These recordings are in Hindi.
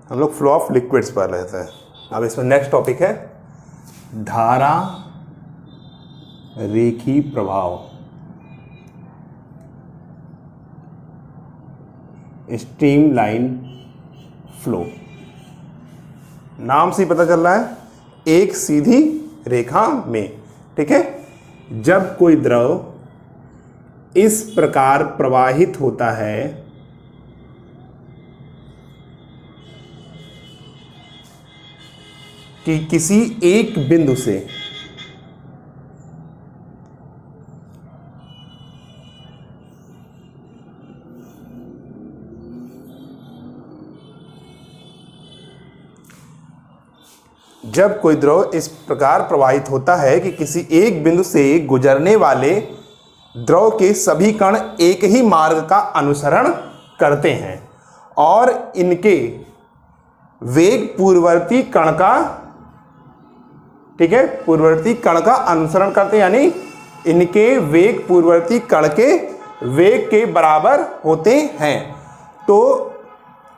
हम लोग फ्लो ऑफ लिक्विड्स पढ़ रहे थे। अब इसमें नेक्स्ट टॉपिक है धारा रेखी प्रभाव, स्ट्रीमलाइन फ्लो। नाम से ही पता चल रहा है एक सीधी रेखा में, ठीक है। जब कोई द्रव इस प्रकार प्रवाहित होता है कि किसी एक बिंदु से जब कोई द्रव इस प्रकार प्रवाहित होता है कि किसी एक बिंदु से गुजरने वाले द्रव के सभी कण एक ही मार्ग का अनुसरण करते हैं और इनके वेग पूर्ववर्ती कण का, ठीक है, पूर्ववर्ती कण का अनुसरण करते हैं, यानी इनके वेग पूर्ववर्ती कण के वेग के बराबर होते हैं। तो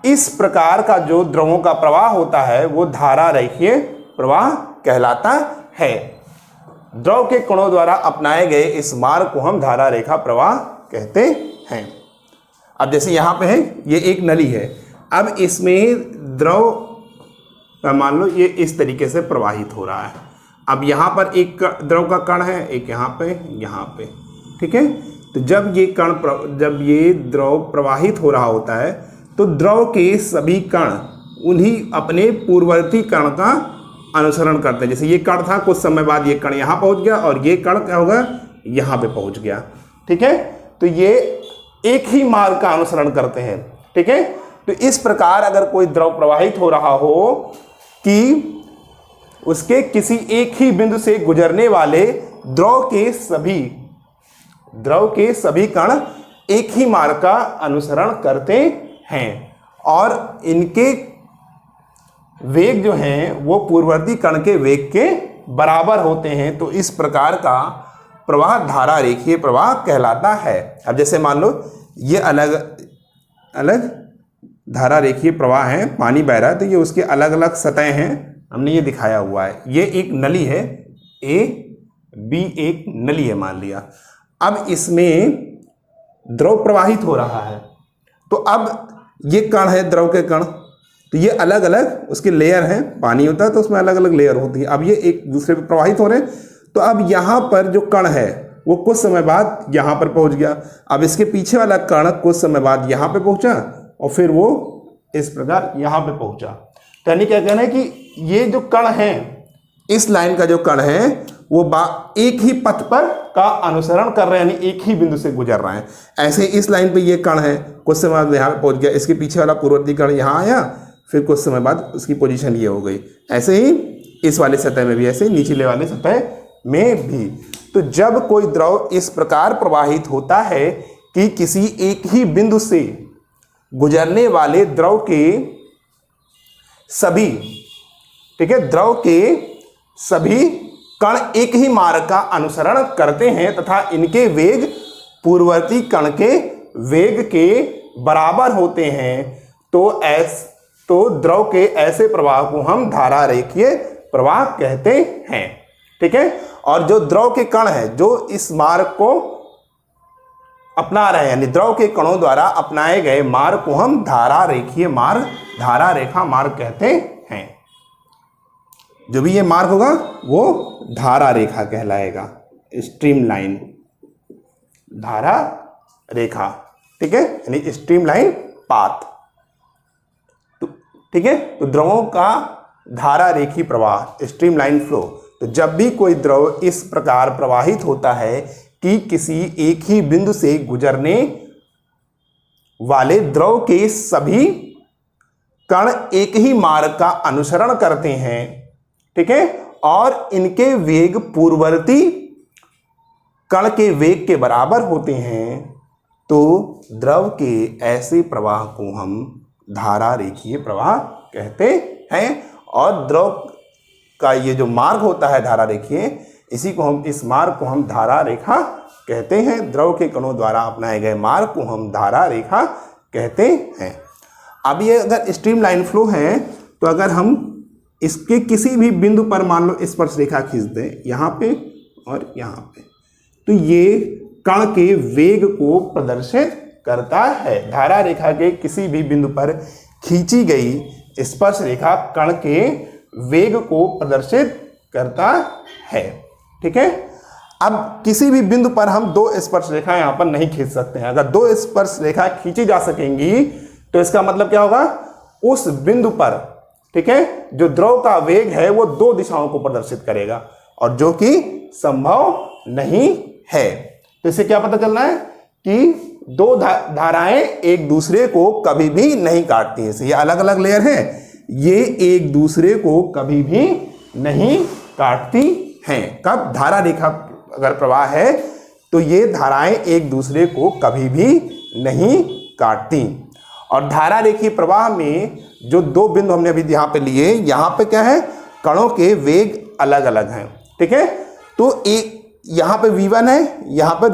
इस प्रकार का जो द्रवों का प्रवाह होता है वो धारा रेखीय प्रवाह कहलाता है। द्रव के कणों द्वारा अपनाए गए इस मार्ग को हम धारा रेखा प्रवाह कहते हैं। अब जैसे यहाँ पे है, ये एक नली है, अब इसमें द्रव मान लो ये इस तरीके से प्रवाहित हो रहा है। अब यहाँ पर एक द्रव का कण है, एक यहाँ पे, ठीक है। तो जब ये द्रव प्रवाहित हो रहा होता है तो द्रव के सभी कण उन्हीं अपने पूर्ववर्ती कण का अनुसरण करते हैं। जैसे ये कण था, कुछ समय बाद ये कण यहाँ पहुँच गया और ये कण क्या होगा, यहाँ पे पहुँच गया, ठीक है। तो ये एक ही मार्ग का अनुसरण करते हैं, ठीक है। तो इस प्रकार अगर कोई द्रव प्रवाहित हो रहा हो कि उसके किसी एक ही बिंदु से गुजरने वाले द्रव के सभी कण एक ही मार्ग का अनुसरण करते हैं और इनके वेग जो हैं वो पूर्ववर्ती कण के वेग के बराबर होते हैं। तो इस प्रकार का प्रवाह धारा रेखीय प्रवाह कहलाता है। अब जैसे मान लो ये अलग अलग धारा रेखीय प्रवाह है, पानी बह रहा है तो ये उसके अलग अलग सतह हैं, हमने ये दिखाया हुआ है। ये एक नली है, ए बी एक नली है मान लिया। अब इसमें द्रव प्रवाहित हो रहा है, तो अब ये कण है, द्रव के कण, तो ये अलग अलग उसके लेयर हैं। पानी होता है तो उसमें अलग अलग लेयर होती है। अब ये एक दूसरे पे प्रवाहित हो रहे हैं, तो अब यहाँ पर जो कण है वो कुछ समय बाद यहाँ पर पहुँच गया। अब इसके पीछे वाला कण कुछ समय बाद यहाँ पे पहुँचा और फिर वो इस प्रकार यहाँ पे पहुँचा। तो यानी क्या कहना है कि ये जो कण है, इस लाइन का जो कण है वो एक ही पथ पर का अनुसरण कर रहे हैं, यानी एक ही बिंदु से गुजर रहे हैं। ऐसे इस लाइन पे ये कण है, कुछ समय बाद यहाँ पे पहुँच गया, इसके पीछे वाला पूर्ववर्ती कण यहाँ आया, फिर कुछ समय बाद उसकी पोजीशन ये हो गई। ऐसे ही इस वाले सतह में भी, ऐसे ही निचले वाले सतह में भी। तो जब कोई द्रव इस प्रकार प्रवाहित होता है कि किसी एक ही बिंदु से गुजरने वाले द्रव के सभी, ठीक है, द्रव के सभी कण एक ही मार्ग का अनुसरण करते हैं तथा इनके वेग पूर्ववर्ती कण के वेग के बराबर होते हैं, तो द्रव के ऐसे प्रवाह को हम धारा रेखीय प्रवाह कहते हैं, ठीक है। और जो द्रव के कण है जो इस मार्ग को अपना रहे हैं, यानी द्रव के कणों द्वारा अपनाए गए मार्ग को हम धारा रेखीय मार्ग, धारा रेखा मार्ग कहते हैं। जो भी ये मार्ग होगा वो धारा रेखा कहलाएगा, स्ट्रीमलाइन धारा रेखा, ठीक है, यानी स्ट्रीमलाइन पाथ, ठीक है। तो द्रवों का धारा रेखी प्रवाह, स्ट्रीमलाइन फ्लो। तो जब भी कोई द्रव इस प्रकार प्रवाहित होता है कि किसी एक ही बिंदु से गुजरने वाले द्रव के सभी कण एक ही मार्ग का अनुसरण करते हैं, ठीक है, और इनके वेग पूर्ववर्ती कण के वेग के बराबर होते हैं, तो द्रव के ऐसे प्रवाह को हम धारा रेखीय प्रवाह कहते हैं। और द्रव का ये जो मार्ग होता है धारा रेखीय, इस मार्ग को हम धारा रेखा कहते हैं। द्रव के कणों द्वारा अपनाए गए मार्ग को हम धारा रेखा कहते हैं। अब ये अगर स्ट्रीमलाइन फ्लो है तो अगर हम इसके किसी भी बिंदु पर मान लो स्पर्श रेखा खींच दें यहाँ पे और यहाँ पे, तो ये कण के वेग को प्रदर्शित करता है। धारा रेखा के किसी भी बिंदु पर खींची गई स्पर्श रेखा कण के वेग को प्रदर्शित करता है। ठीक है, अब किसी भी बिंदु पर हम दो स्पर्श रेखा यहाँ पर नहीं खींच सकते हैं। अगर दो स्पर्श रेखा खींची जा सकेंगी तो इसका मतलब क्या होगा, उस बिंदु पर, ठीक है, जो द्रव का वेग है वो दो दिशाओं को प्रदर्शित करेगा, और जो कि संभव नहीं है। तो इससे क्या पता चलना है कि दो धाराएं एक दूसरे को कभी भी नहीं काटती हैं। ये अलग अलग लेयर हैं, ये एक दूसरे को कभी भी नहीं काटती हैं। कब? धारा रेखा अगर प्रवाह है तो ये धाराएं एक दूसरे को कभी भी नहीं काटती। और धारा रेखीय प्रवाह में जो दो बिंदु हमने अभी यहाँ पे लिए, यहाँ पे क्या है, कणों के वेग अलग अलग हैं। ठीक है, तो एक यहाँ पे v1 है, यहाँ पर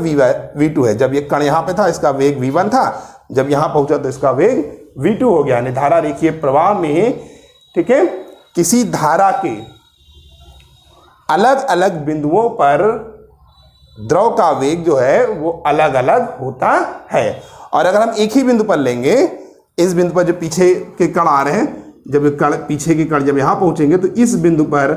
v2 है। जब ये कण यहाँ पे था इसका वेग v1 था, जब यहाँ पहुंचा तो इसका वेग v2 हो गया। यानी धारा रेखीय प्रवाह में, ठीक है, किसी धारा के अलग अलग बिंदुओं पर द्रव का वेग जो है वो अलग अलग होता है। और अगर हम एक ही बिंदु पर लेंगे, इस बिंदु पर जो पीछे के कण आ रहे हैं, जब कण पीछे के कण जब यहाँ पहुंचेंगे तो इस बिंदु पर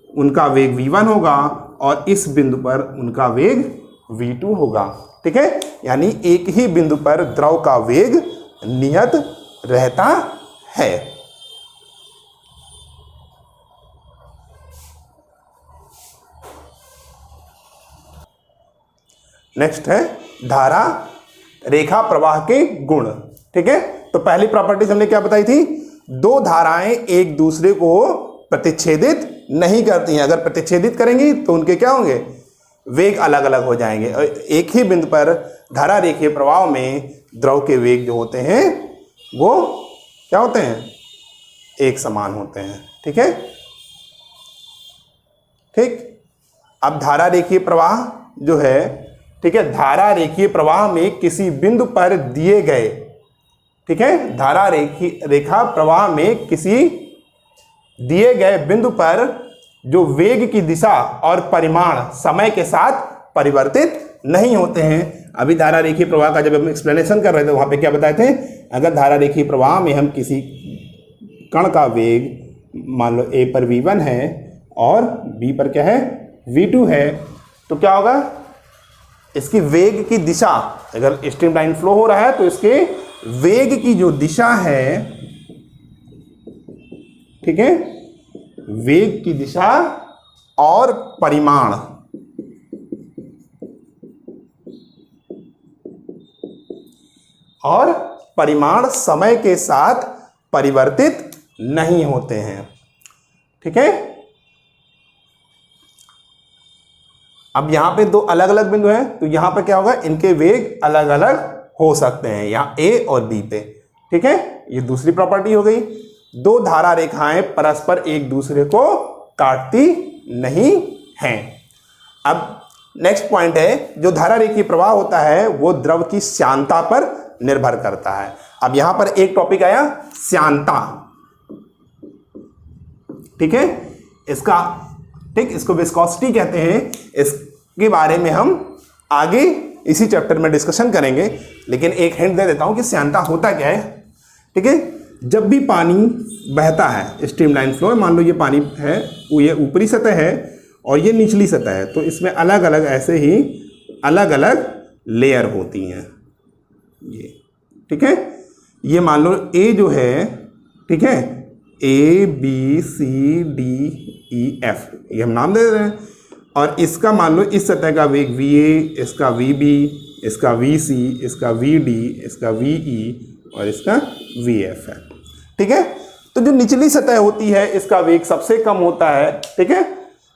उनका वेग v1 होगा और इस बिंदु पर उनका वेग v2 होगा। ठीक है, यानी एक ही बिंदु पर द्रव का वेग नियत रहता है। नेक्स्ट है धारा रेखा प्रवाह के गुण। ठीक है, तो पहली प्रॉपर्टीज हमने क्या बताई थी, दो धाराएं एक दूसरे को प्रतिच्छेदित नहीं करती हैं। अगर प्रतिच्छेदित करेंगी तो उनके क्या होंगे, वेग अलग अलग हो जाएंगे। और एक ही बिंदु पर धारा रेखीय प्रवाह में द्रव के वेग जो होते हैं वो क्या होते हैं, एक समान होते हैं। ठीक है, ठीक। अब धारा रेखीय प्रवाह जो है, ठीक है, धारा रेखीय प्रवाह में किसी बिंदु पर दिए गए, ठीक है, धारा रेखा प्रवाह में किसी दिए गए बिंदु पर जो वेग की दिशा और परिमाण समय के साथ परिवर्तित नहीं होते हैं। अभी धारा रेखीय प्रवाह का जब हम एक्सप्लेनेशन कर रहे थे वहां पे क्या बताए थे, अगर धारा रेखीय प्रवाह में हम किसी कण का वेग मान लो a पर v1 है और b पर क्या है, v2 है, तो क्या होगा, इसकी वेग की दिशा, अगर स्ट्रीमलाइन फ्लो हो रहा है तो इसके वेग की जो दिशा है, ठीक है, वेग की दिशा और परिमाण, समय के साथ परिवर्तित नहीं होते हैं। ठीक है, अब यहां पे दो अलग अलग बिंदु हैं तो यहां पे क्या होगा, इनके वेग अलग अलग हो सकते हैं, यहां A और B पे। ठीक है, ये दूसरी प्रॉपर्टी हो गई। दो धारा रेखाएं परस्पर एक दूसरे को काटती नहीं हैं। अब नेक्स्ट पॉइंट है, जो धारा रेखीय प्रवाह होता है वो द्रव की श्यानता पर निर्भर करता है। अब यहां पर एक टॉपिक आया, श्यानता। ठीक है, इसका, ठीक, इसको विस्कोसिटी कहते हैं। इसके बारे में हम आगे इसी चैप्टर में डिस्कशन करेंगे, लेकिन एक हिंट दे देता हूं कि श्यानता होता क्या है। ठीक है, जब भी पानी बहता है स्ट्रीमलाइन फ्लो में, मान लो ये पानी है, ये ऊपरी सतह है और ये निचली सतह है, तो इसमें अलग अलग ऐसे ही अलग अलग लेयर होती हैं ये। ठीक है, ये मान लो A जो है, ठीक है, A B C D E F, ये हम नाम दे रहे हैं, और इसका मान लो इस सतह का वेग VA, इसका VB, इसका VC, इसका VD, इसका VE और इसका VF है। ठीक है, तो जो निचली सतह होती है इसका वेग सबसे कम होता है। ठीक है,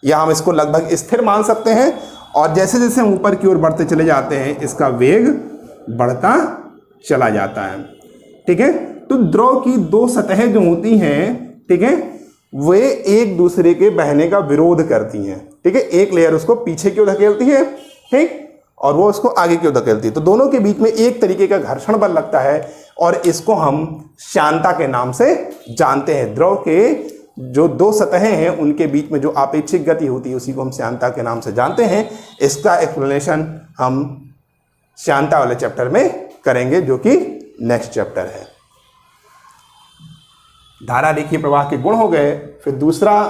या हम इसको लगभग स्थिर मान सकते हैं, और जैसे जैसे हम ऊपर की ओर बढ़ते चले जाते हैं इसका वेग बढ़ता चला जाता है। ठीक है, तो द्रव की दो सतहें जो होती हैं, ठीक है, वे एक दूसरे के बहने का विरोध करती हैं। ठीक है, एक लेयर उसको पीछे की ओर धकेलती है, ठीक, और वो उसको आगे की ओर धकेलती है। तो दोनों के बीच में एक तरीके का घर्षण बल लगता है और इसको हम श्यानता के नाम से जानते हैं। द्रव के जो दो सतहें हैं उनके बीच में जो आपेक्षिक गति होती है उसी को हम श्यानता के नाम से जानते हैं। इसका एक्सप्लेनेशन हम श्यानता वाले चैप्टर में करेंगे जो कि नेक्स्ट चैप्टर है। धारा रेखीय प्रवाह के गुण हो गए। फिर दूसरा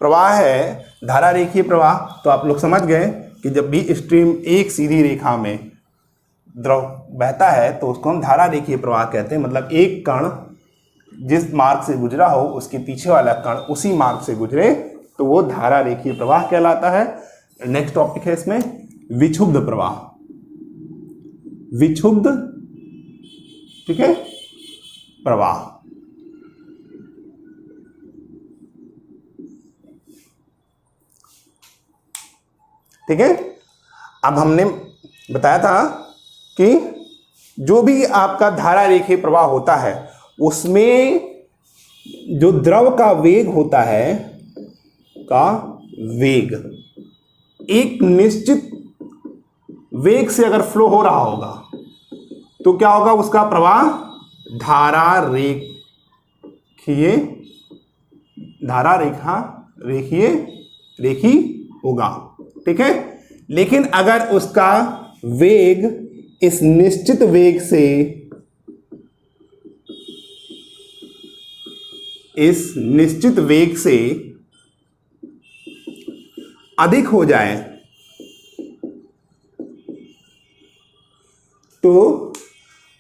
प्रवाह है धारा रेखीय प्रवाह। तो आप लोग समझ गए कि जब भी स्ट्रीम एक सीधी रेखा में द्रव बहता है तो उसको हम धारा रेखीय प्रवाह कहते हैं। मतलब एक कण जिस मार्ग से गुजरा हो उसके पीछे वाला कण उसी मार्ग से गुजरे तो वो धारा रेखीय प्रवाह कहलाता है। नेक्स्ट टॉपिक है इसमें विक्षुब्ध प्रवाह। विक्षुब्ध, ठीक है, प्रवाह। ठीक है, अब हमने बताया था कि जो भी आपका धारा रेखीय प्रवाह होता है उसमें जो द्रव का वेग होता है का वेग एक निश्चित वेग से अगर फ्लो हो रहा होगा तो क्या होगा, उसका प्रवाह धारा रेखी होगा। ठीक है, लेकिन अगर उसका वेग इस निश्चित वेग से अधिक हो जाए तो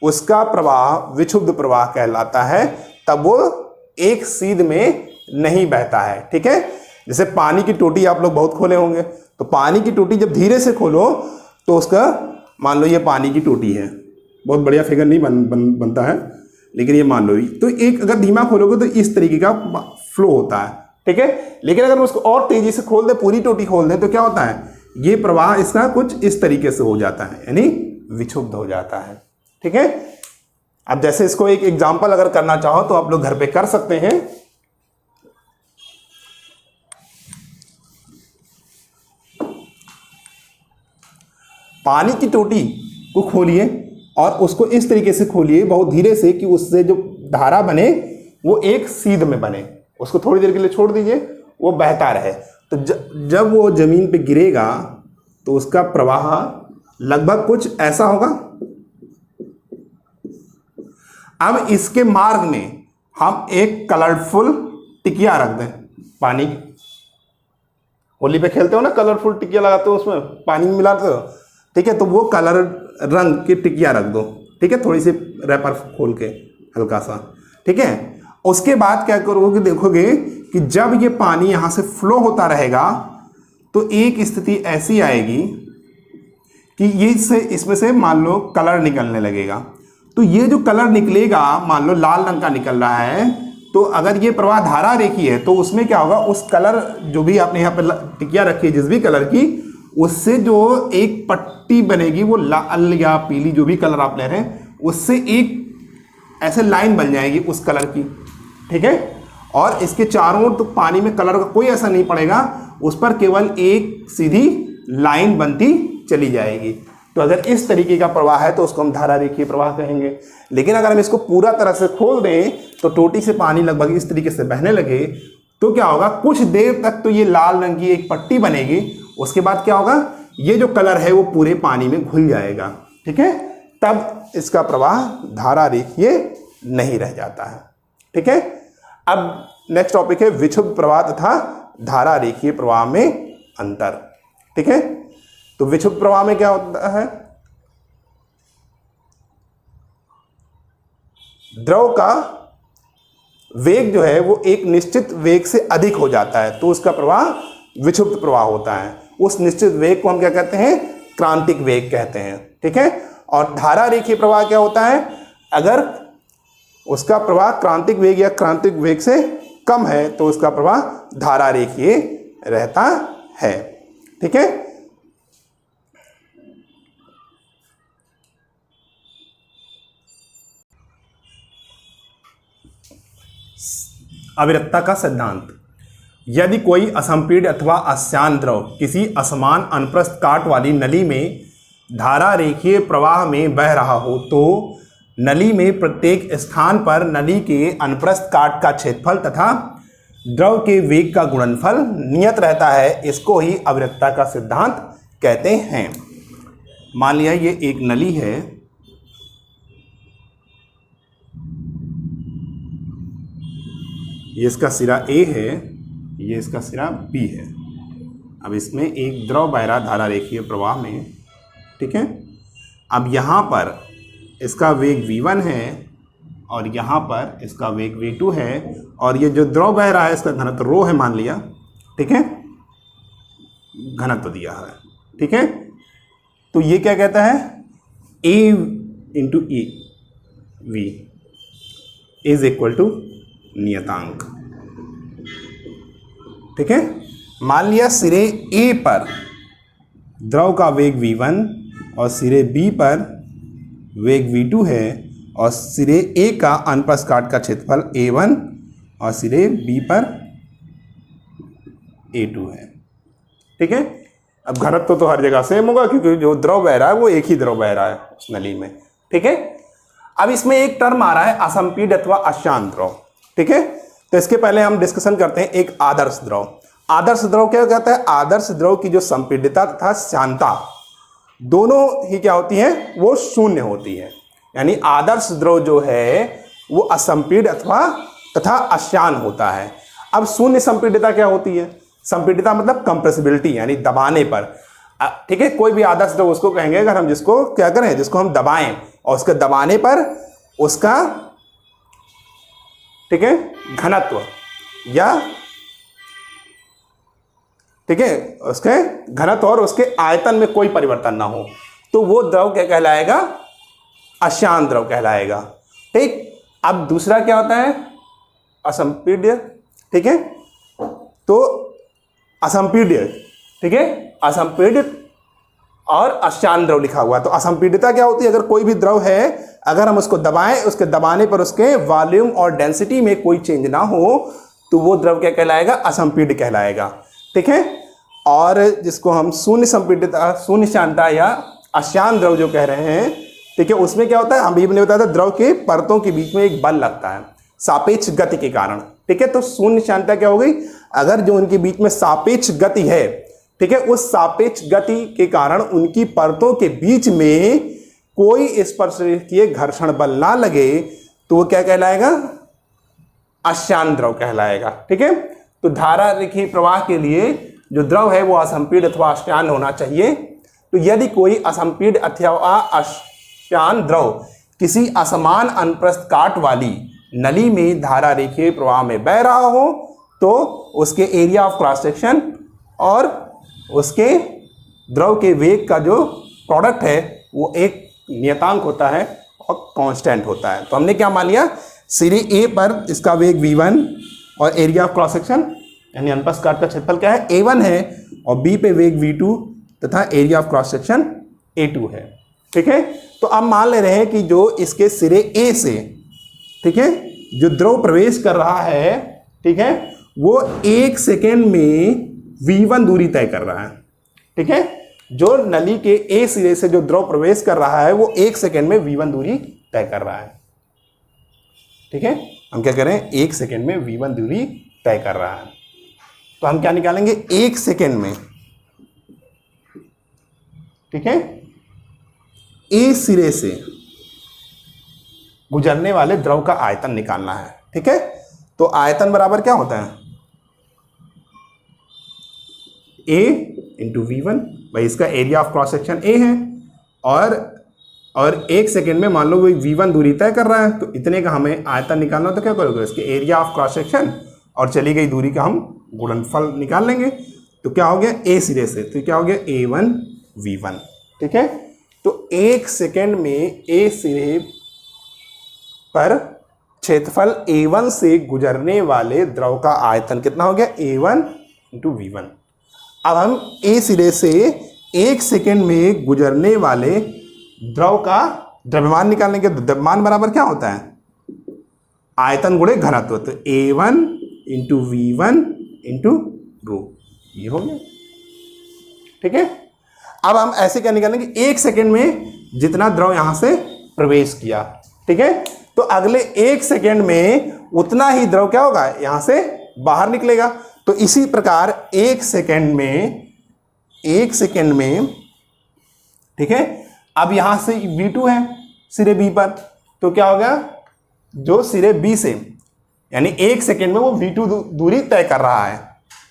उसका प्रवाह विक्षुब्ध प्रवाह कहलाता है। तब वो एक सीध में नहीं बहता है। ठीक है, जैसे पानी की टोटी आप लोग बहुत खोले होंगे, तो पानी की टोटी जब धीरे से खोलो तो उसका, मान लो ये पानी की टोटी है, बहुत बढ़िया फिगर नहीं बनता है, लेकिन ये मान लो तो एक अगर धीमा खोलोगे तो इस तरीके का फ्लो होता है। ठीक है, लेकिन अगर उसको और तेजी से खोल दे, पूरी टोटी खोल दे, तो क्या होता है, ये प्रवाह इसका कुछ इस तरीके से हो जाता है, यानी विक्षुब्ध हो जाता है। ठीक है, अब जैसे इसको एक एग्जांपल अगर करना चाहो तो आप लोग घर पे कर सकते हैं। पानी की टोटी को खोलिए और उसको इस तरीके से खोलिए बहुत धीरे से कि उससे जो धारा बने वो एक सीध में बने। उसको थोड़ी देर के लिए छोड़ दीजिए, वो बहता रहे। तो जब वो जमीन पे गिरेगा तो उसका प्रवाह लगभग कुछ ऐसा होगा। अब इसके मार्ग में हम एक कलरफुल टिकिया रख दें। पानी, होली पे खेलते हो ना, कलरफुल टिकिया लगाते हो, उसमें पानी मिलाते हो। ठीक है, तो वो कलर रंग की टिकिया रख दो। ठीक है, थोड़ी सी रैपर खोल के हल्का सा। ठीक है, उसके बाद क्या करोगे, देखोगे कि जब ये पानी यहां से फ्लो होता रहेगा तो एक स्थिति ऐसी आएगी कि इसमें से मान लो कलर निकलने लगेगा। तो ये जो कलर निकलेगा, मान लो लाल रंग का निकल रहा है, तो अगर ये प्रवाह धारा रेखी है तो उसमें क्या होगा, उस कलर जो भी आपने यहाँ पर टिकिया रखी है जिस भी कलर की, उससे जो एक पट्टी बनेगी वो लाल या पीली जो भी कलर आप ले रहे हैं, उससे एक ऐसे लाइन बन जाएगी उस कलर की। ठीक है, और इसके चारों ओर तो पानी में कलर का कोई असर नहीं पड़ेगा, उस पर केवल एक सीधी लाइन बनती चली जाएगी। तो अगर इस तरीके का प्रवाह है तो उसको हम धारा रेखीय प्रवाह कहेंगे। लेकिन अगर हम इसको पूरा तरह से खोल दें तो टोटी से पानी लगभग इस तरीके से बहने लगे तो क्या होगा, कुछ देर तक तो ये लाल रंग की एक पट्टी बनेगी, उसके बाद क्या होगा, ये जो कलर है वो पूरे पानी में घुल जाएगा। ठीक है, तब इसका प्रवाह धारा रेखीय नहीं रह जाता है। ठीक है, अब नेक्स्ट टॉपिक है विक्षुब्ध प्रवाह तथा धारा रेखीय प्रवाह में अंतर। ठीक है, तो विक्षुब्ध प्रवाह में क्या होता है, द्रव का वेग जो है वो एक निश्चित वेग से अधिक हो जाता है तो उसका प्रवाह विक्षुब्ध प्रवाह होता है। उस निश्चित वेग को हम क्या कहते हैं, क्रांतिक वेग कहते हैं। ठीक है, और धारा रेखीय प्रवाह क्या होता है, अगर उसका प्रवाह क्रांतिक वेग या क्रांतिक वेग से कम है तो उसका प्रवाह धारा रेखीय रहता है। ठीक है, अविरतता का सिद्धांत। यदि कोई असंपीड्य अथवा अश्यान द्रव किसी असमान अनुप्रस्थ काट वाली नली में धारा रेखीय प्रवाह में बह रहा हो तो नली में प्रत्येक स्थान पर नली के अनुप्रस्थ काट का क्षेत्रफल तथा द्रव के वेग का गुणनफल नियत रहता है। इसको ही अविरतता का सिद्धांत कहते हैं। मान लिया ये एक नली है, ये इसका सिरा A है, ये इसका सिरा B है। अब इसमें एक द्रव बह रहा धारा रेखीय प्रवाह में, ठीक है। अब यहाँ पर इसका वेग v1 है और यहाँ पर इसका वेग v2 है और ये जो द्रव बह रहा है इसका घनत्व रो है मान लिया, ठीक है, घनत्व दिया है, ठीक है। तो ये क्या कहता है, A into E v is equal to नियतांक, ठीक है। मान लिया सिरे A पर द्रव का वेग v1 और सिरे B पर वेग v2 है और सिरे A का अनुप्रस्थ काट का क्षेत्रफल A1 और सिरे B पर A2 है, ठीक है। अब घनत्व तो हर जगह सेम होगा क्योंकि जो द्रव बह रहा है वो एक ही द्रव बह रहा है उस नली में, ठीक है। अब इसमें एक टर्म आ रहा है असंपीड्य अथवा अशांत द्रव, ठीक है। तो इसके पहले हम डिस्कशन करते हैं एक आदर्श द्रव। आदर्श द्रव क्या कहता है, आदर्श द्रव की जो संपीड्यता तथा श्यानता दोनों ही क्या होती है, वो शून्य होती है। यानी आदर्श द्रव जो है वो असंपीड्य अथवा तथा अश्यान होता है। अब शून्य संपीड्यता क्या होती है, संपीड्यता मतलब कंप्रेसिबिलिटी यानी दबाने पर, ठीक है। कोई भी आदर्श द्रव उसको कहेंगे अगर हम जिसको क्या करें, जिसको हम दबाएं और उसके दबाने पर उसका, ठीक है, घनत्व या, ठीक है, उसके घनत्व और उसके आयतन में कोई परिवर्तन ना हो तो वो द्रव क्या कहलाएगा, अशांत द्रव कहलाएगा, ठीक। अब दूसरा क्या होता है, असंपीड्य, ठीक है। तो असंपीड्य, ठीक है, असंपीड्य और अशांत द्रव लिखा हुआ है। तो असंपीड्यता क्या होती है, अगर कोई भी द्रव है अगर हम उसको दबाएं, उसके दबाने पर उसके वॉल्यूम और डेंसिटी में कोई चेंज ना हो तो वो द्रव क्या कहलाएगा, असंपीड्य कहलाएगा, ठीक है। और जिसको हम शून्य संपीड्यता, शून्य श्यानता या अशांत द्रव जो कह रहे हैं, ठीक है, उसमें क्या होता है, हम ने बताया था द्रव के परतों के बीच में एक बल लगता है सापेक्ष गति के कारण, ठीक है। तो शून्य श्यानता क्या हो गई, अगर जो उनके बीच में सापेक्ष गति है, ठीक है, उस सापेक्ष गति के कारण उनकी परतों के बीच में कोई स्पर्शरेखीय घर्षण बल ना लगे तो वो क्या कहलाएगा, अशांत द्रव कहलाएगा, ठीक है। तो धारा रेखीय प्रवाह के लिए जो द्रव है वो असंपीड्य अथवा अश्यान होना चाहिए। तो यदि कोई असंपीड्य अथवा अश्यान द्रव किसी असमान अनुप्रस्थ काट वाली नली में धारा रेखीय प्रवाह में बह रहा हो तो उसके एरिया ऑफ क्रॉस सेक्शन और उसके द्रव के वेग का जो प्रोडक्ट है वो एक नियतांक होता है और कांस्टेंट होता है। तो हमने क्या मान लिया, सिरे ए पर इसका वेग v1 और एरिया ऑफ क्रॉस सेक्शन यानी अनुप्रस्थ काट का क्षेत्रफल क्या है, a1 है और b पे वेग v2 तथा area of cross section a2 है, ठीक है। तो अब मान ले रहे हैं कि जो इसके सिरे a से, ठीक है, जो द्रव प्रवेश कर रहा है, ठीक है, वो 1 सेकेंड में v1 दूरी तय कर रहा है, ठीक है। जो नली के a सिरे से जो द्रव प्रवेश कर रहा है वो 1 सेकेंड में v1 दूरी तय कर रहा है, ठीक है। हम क्या करें, 1 सेकेंड में v1 दूरी तय कर रहा है। तो हम क्या निकालेंगे, 1 सेकेंड में, ठीक है, a सिरे से गुजरने वाले द्रव का आयतन निकालना है, ठीक है। तो आयतन बराबर क्या होता है, a इंटू v1, भाई इसका area of cross section a है और 1 सेकेंड में मान लो वही v1 दूरी तय कर रहा है तो इतने का हमें आयतन निकालना हो तो क्या करोगे, इसके एरिया ऑफ क्रॉस सेक्शन और चली गई दूरी का हम गुणनफल निकाल लेंगे। तो क्या हो गया, a सिरे से, तो क्या हो गया a1 v1, ठीक है। तो 1 सेकेंड में a सिरे पर क्षेत्रफल a1 से गुजरने वाले द्रव का आयतन कितना हो गया, a1 इंटू v1। अब हम a सिरे से 1 सेकेंड में गुजरने वाले द्रव का द्रव्यमान निकालने के, द्रव्यमान बराबर क्या होता है, आयतन गुणे घनत्व। तो a1 into v1 into rho, ये हो गया, ठीक है। अब हम ऐसे क्या निकालेंगे, 1 सेकेंड में जितना द्रव यहां से प्रवेश किया, ठीक है, तो अगले 1 सेकेंड में उतना ही द्रव क्या होगा, यहां से बाहर निकलेगा। तो इसी प्रकार 1 सेकेंड में, ठीक है, अब यहां से V2 है सिरे B पर, तो क्या हो गया, जो सिरे B से यानी 1 सेकेंड में वो V2 दूरी तय कर रहा है,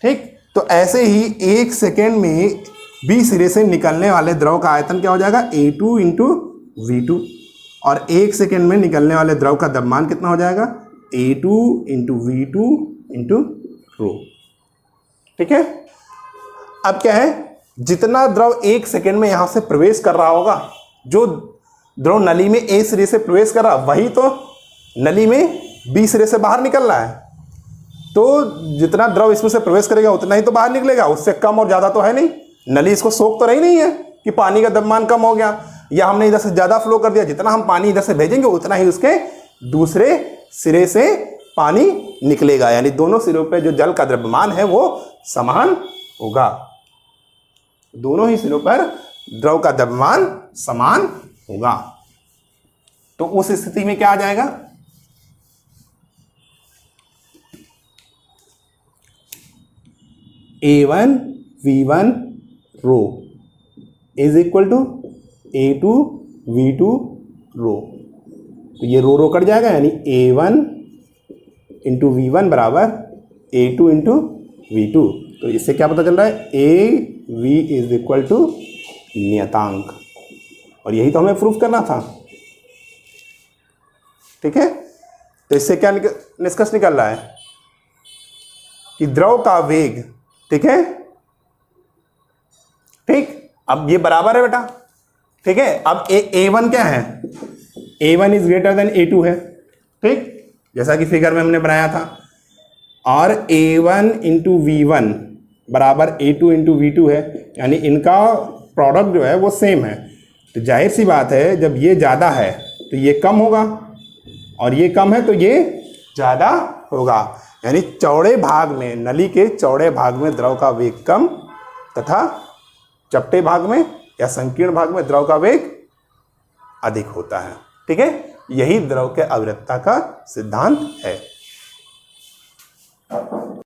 ठीक। तो ऐसे ही 1 सेकेंड में B सिरे से निकलने वाले द्रव का आयतन क्या हो जाएगा, A2 इंटू V2, और 1 सेकेंड में निकलने वाले द्रव का द्रव्यमान कितना हो जाएगा, A2 into V2 into rho, ठीक है। अब क्या है, जितना द्रव 1 सेकेंड में यहां से प्रवेश कर रहा होगा, जो द्रव नली में A सिरे से प्रवेश कर रहा, वही तो नली में B सिरे से बाहर निकल रहा है। तो जितना द्रव इसमें से प्रवेश करेगा उतना ही तो बाहर निकलेगा, उससे कम और ज्यादा तो है नहीं। नली इसको सोख तो रही नहीं है कि पानी का द्रव्यमान कम हो गया या हमने इधर से ज्यादा फ्लो कर दिया। जितना हम पानी इधर से भेजेंगे उतना ही उसके दूसरे सिरे से पानी निकलेगा, यानी दोनों सिरों पे जो जल का द्रव्यमान है वो समान होगा। दोनों ही सिरों पर द्रव का द्रव्यमान समान होगा। तो उस स्थिति में क्या आ जाएगा, A1 V1 rho is equal to A2 V2 rho. तो ये रो कट जाएगा, यानी A1 इंटू V1 बराबर A2 इंटू V2। तो इससे क्या पता चल रहा है, A V is equal to नियतांक, और यही तो हमें प्रूफ करना था, ठीक है। तो इससे क्या निष्कर्ष निकल रहा है कि द्रव का वेग, ठीक है, ठीक। अब ये बराबर है बेटा, ठीक है। अब A1 क्या है, A1 is greater than A2 है, ठीक, जैसा कि फिगर में हमने बनाया था। और A1 इंटू V1 बराबर A2 इंटू V2 है, यानी इनका प्रोडक्ट जो है वो सेम है। तो जाहिर सी बात है, जब ये ज़्यादा है तो ये कम होगा, और ये कम है तो ये ज़्यादा होगा। यानी चौड़े भाग में, नली के चौड़े भाग में द्रव का वेग कम, तथा चपटे भाग में या संकीर्ण भाग में द्रव का वेग अधिक होता है, ठीक है। यही द्रव के अविरतता का सिद्धांत है।